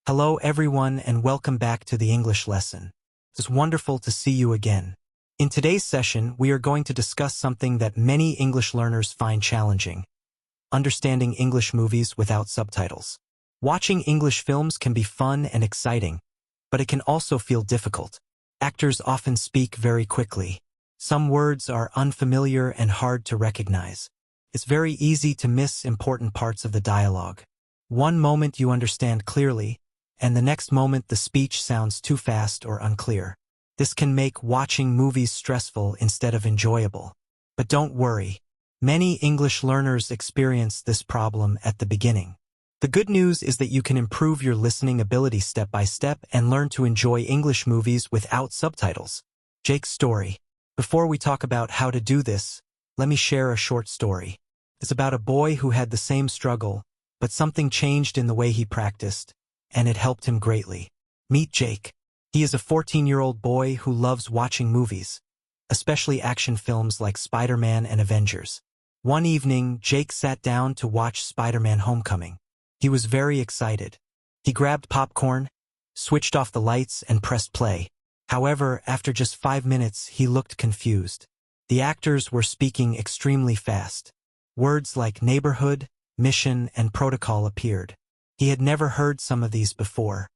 Hello everyone and welcome back to the English lesson. It's wonderful to see you again. In today's session, we are going to discuss something that many English learners find challenging: understanding English movies without subtitles. Watching English films can be fun and exciting, but it can also feel difficult. Actors often speak very quickly. Some words are unfamiliar and hard to recognize. It's very easy to miss important parts of the dialogue. One moment you understand clearly, and the next moment the speech sounds too fast or unclear. This can make watching movies stressful instead of enjoyable. But don't worry. Many English learners experience this problem at the beginning. The good news is that you can improve your listening ability step by step and learn to enjoy English movies without subtitles. Jake's story. Before we talk about how to do this, let me share a short story. It's about a boy who had the same struggle, but something changed in the way he practiced, and it helped him greatly. Meet Jake. He is a 14-year-old boy who loves watching movies, especially action films like Spider-Man and Avengers. One evening, Jake sat down to watch Spider-Man Homecoming. He was very excited. He grabbed popcorn, switched off the lights, and pressed play. However, after just 5 minutes, he looked confused. The actors were speaking extremely fast. Words like neighborhood, mission, and protocol appeared. He had never heard some of these before.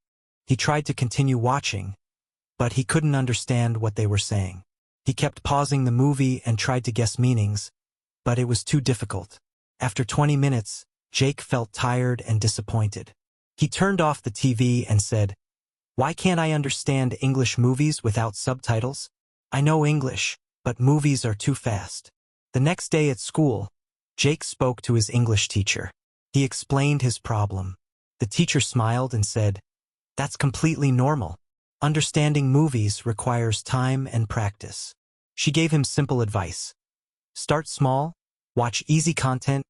He tried to continue watching, but he couldn't understand what they were saying. He kept pausing the movie and tried to guess meanings, but it was too difficult. After 20 minutes, Jake felt tired and disappointed. He turned off the TV and said, "Why can't I understand English movies without subtitles? I know English, but movies are too fast." The next day at school, Jake spoke to his English teacher. He explained his problem. The teacher smiled and said, "That's completely normal. Understanding movies requires time and practice." She gave him simple advice. Start small, watch easy content,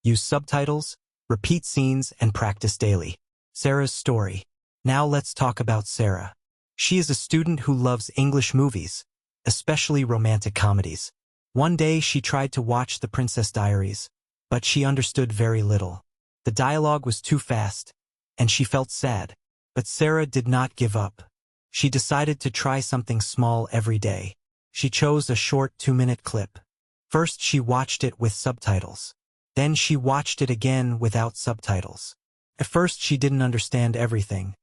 use subtitles, repeat scenes, and practice daily. Sarah's story. Now let's talk about Sarah. She is a student who loves English movies, especially romantic comedies. One day she tried to watch The Princess Diaries, but she understood very little. The dialogue was too fast, and she felt sad. But Sarah did not give up. She decided to try something small every day. She chose a short 2-minute clip. First she watched it with subtitles. Then she watched it again without subtitles. At first she didn't understand everything,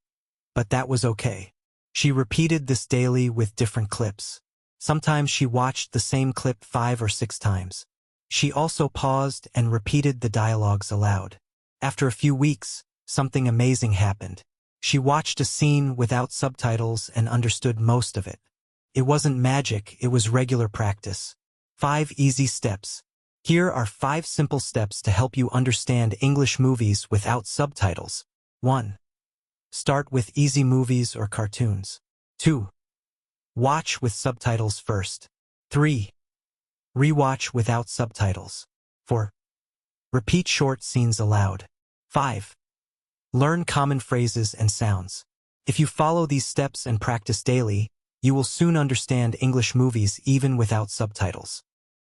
but that was okay. She repeated this daily with different clips. Sometimes she watched the same clip 5 or 6 times. She also paused and repeated the dialogues aloud. After a few weeks, something amazing happened. She watched a scene without subtitles and understood most of it. It wasn't magic, it was regular practice. 5 easy steps. Here are 5 simple steps to help you understand English movies without subtitles. 1. Start with easy movies or cartoons. 2. Watch with subtitles first. 3. Rewatch without subtitles. 4. Repeat short scenes aloud. 5. Learn common phrases and sounds. If you follow these steps and practice daily, you will soon understand English movies even without subtitles.